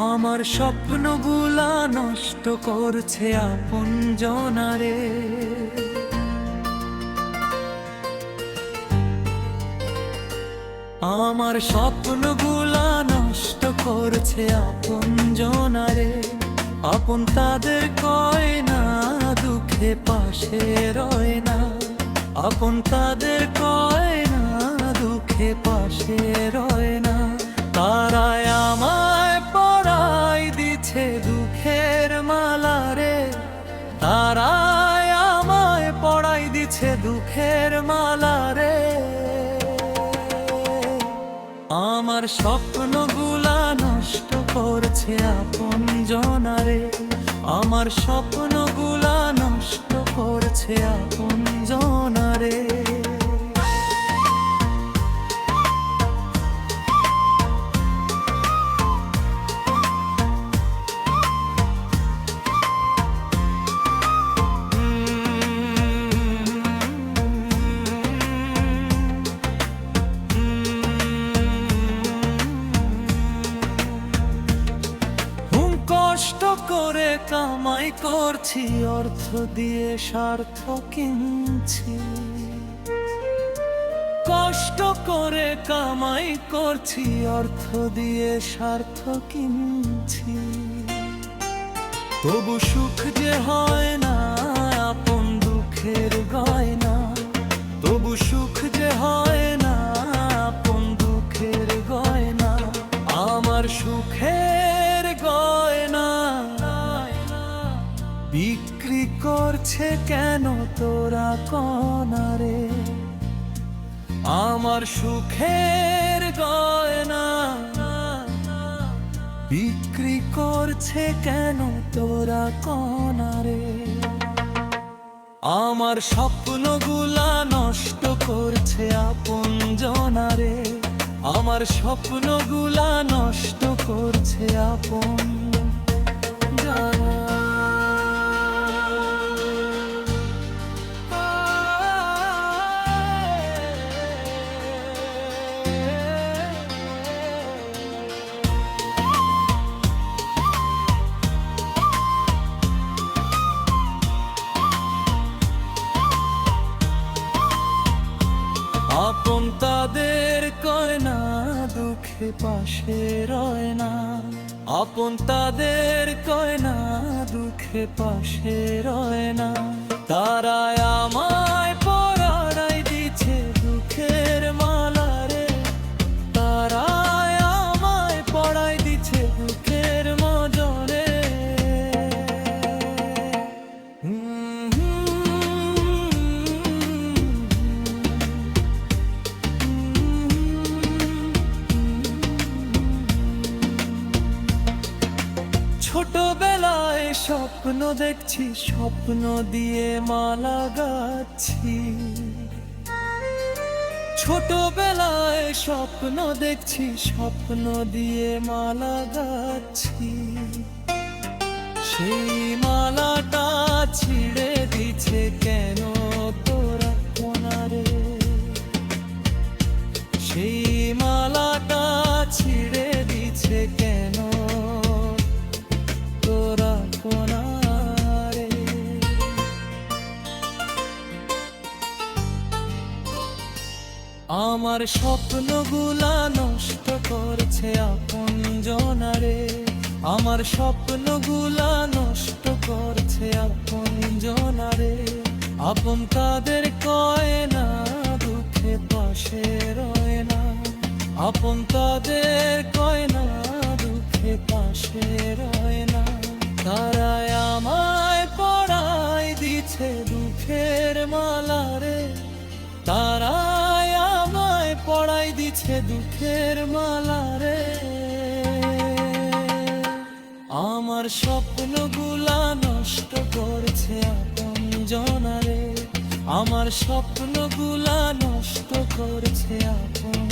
আমার স্বপ্নগুলা নষ্ট করছে আপনজনারে। আমার স্বপ্নগুলা নষ্ট করছে আপনজনারে। আপন তাদের কয় না, দুঃখে পাশে রয় না। আপন তাদের কয় না, দুঃখে পাশে রয় না। তারাই আমায় পরাই দিছে দুঃখের মালা রে। তারাই আমায় পরাই দিছে দুঃখের মালা রে। আমার স্বপ্নগুলা নষ্ট করছে আপনজনারে। আমার স্বপ্নগুলা নষ্ট করছে আপনজনারে। কষ্ট করে কামাই করছি, অর্থ দিয়ে স্বার্থ কিনছি। কষ্ট করে কামাই করছি, অর্থ দিয়ে স্বার্থ কিনছি। তবু সুখ যে হয় না, আপন দুঃখের গয়না। তবু সুখ যে হয় না, আপন দুঃখের গয়না। আমার সুখের গয়না বিক্রি করছে কেন তোরা কনারে। আমার সুখের গয়না বিক্রি করছে কেন তোরা কনারে। আমার স্বপ্নগুলা নষ্ট করছে আপনজনারে। আমার স্বপ্নগুলা নষ্ট করছে আপনজনারে। আপন তাদের কয় না, দুঃখে পাশে রয় না। আপন তাদের কয় না, দুঃখে পাশে রয় না। তারাই আমায় পরাই দিছে দুঃখের মালা রে। তারাই আমায় পরাই দিছে দুঃখের মজরে। ছোটবেলায় স্বপ্ন দেখছি, স্বপ্ন দিয়ে মালা গাচ্ছি। ছোটবেলায় স্বপ্ন দেখছি, স্বপ্ন দিয়ে মালা গাচ্ছি। সেই মালাটা ছিঁড়ে দিছে কেন তোরা কোনারে। সেই মালাটা ছিঁড়ে দিছে কেন তোরা কোনারে। আমার স্বপ্নগুলা নষ্ট করছে আপনজনারে। আমার স্বপ্নগুলা নষ্ট করছে আপনজনারে। আপন তাদের কয় না, দুঃখে পাশে রয় না। আপন তাদের কয় না, দুঃখে পাশে রয় না। তারাই আমায় পরাই দিছে দুঃখের মালা রে। তারাই আমায় পরাই দিছে দুঃখের মালা রে। আমার স্বপ্নগুলা নষ্ট করছে আপনজনারে। আমার স্বপ্নগুলা নষ্ট করছে আপন